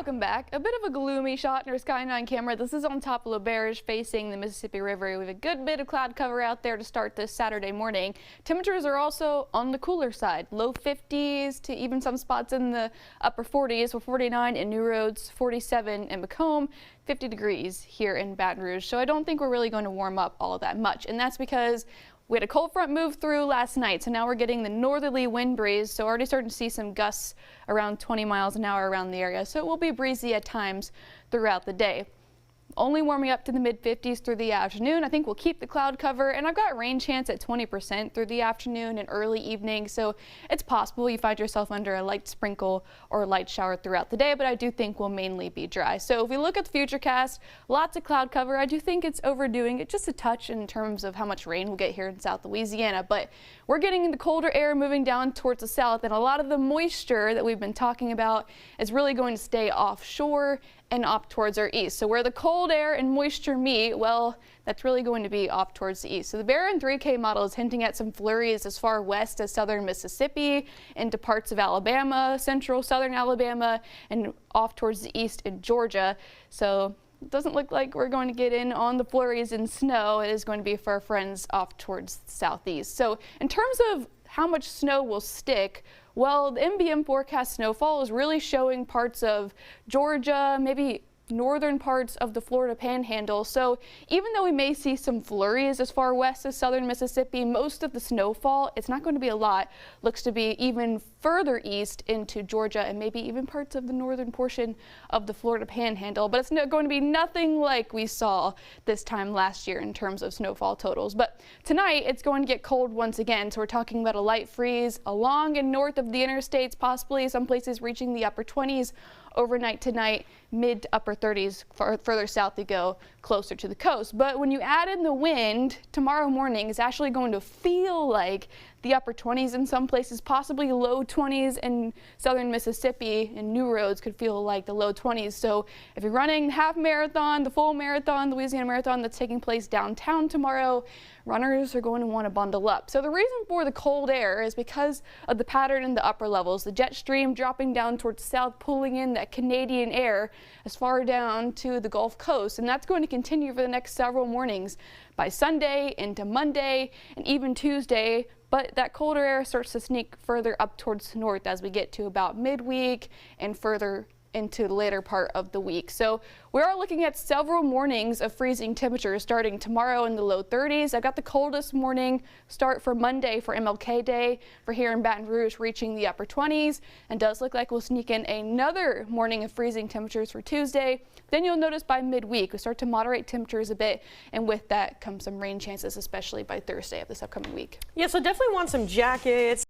Welcome back. A bit of a gloomy shot in our Sky 9 camera. This is on top of LaBerge facing the Mississippi River. We have a good bit of cloud cover out there to start this Saturday morning. Temperatures are also on the cooler side. Low 50s to even some spots in the upper 40s. With 49 in New Roads, 47 in Macomb, 50 degrees here in Baton Rouge. So I don't think we're really going to warm up all that much. And that's because we had a cold front move through last night, so now we're getting the northerly wind breeze, so already starting to see some gusts around 20 miles an hour around the area, so it will be breezy at times throughout the day. Only warming up to the mid-50s through the afternoon. I think we'll keep the cloud cover, and I've got rain chance at 20% through the afternoon and early evening, so it's possible you find yourself under a light sprinkle or a light shower throughout the day, but I do think we'll mainly be dry. So if we look at the futurecast, lots of cloud cover. I do think it's overdoing it just a touch in terms of how much rain we'll get here in South Louisiana, but we're getting into colder air moving down towards the south, and a lot of the moisture that we've been talking about is really going to stay offshore and up towards our east. So where the cold air and moisture meet, well, that's really going to be off towards the east. So the Barron 3K model is hinting at some flurries as far west as southern Mississippi, into parts of Alabama, central southern Alabama, and off towards the east in Georgia. So it doesn't look like we're going to get in on the flurries and snow. It is going to be for our friends off towards the southeast. So in terms of how much snow will stick, well, the NBM forecast snowfall is really showing parts of Georgia, maybe northern parts of the Florida Panhandle. So even though we may see some flurries as far west as southern Mississippi, most of the snowfall, it's not going to be a lot, looks to be even further east into Georgia and maybe even parts of the northern portion of the Florida Panhandle. But it's going to be nothing like we saw this time last year in terms of snowfall totals. But tonight it's going to get cold once again. So we're talking about a light freeze along and north of the interstates, possibly some places reaching the upper 20s overnight tonight, mid to upper 30s further south you go, closer to the coast. But when you add in the wind, tomorrow morning is actually going to feel like the upper 20s in some places, possibly low 20s in southern Mississippi, and New Roads could feel like the low 20s. So if you're running half marathon, the full marathon, the Louisiana Marathon that's taking place downtown tomorrow, runners are going to want to bundle up. So the reason for the cold air is because of the pattern in the upper levels. The jet stream dropping down towards the south, pulling in that Canadian air as far down to the Gulf Coast, and that's going to continue for the next several mornings by Sunday into Monday and even Tuesday. But that colder air starts to sneak further up towards the north as we get to about midweek and further into the later part of the week. So we are looking at several mornings of freezing temperatures starting tomorrow in the low 30s. I've got the coldest morning start for Monday for MLK Day for here in Baton Rouge, reaching the upper 20s, and does look like we'll sneak in another morning of freezing temperatures for Tuesday. Then you'll notice by midweek we start to moderate temperatures a bit, and with that comes some rain chances, especially by Thursday of this upcoming week. Yeah, so definitely want some jackets.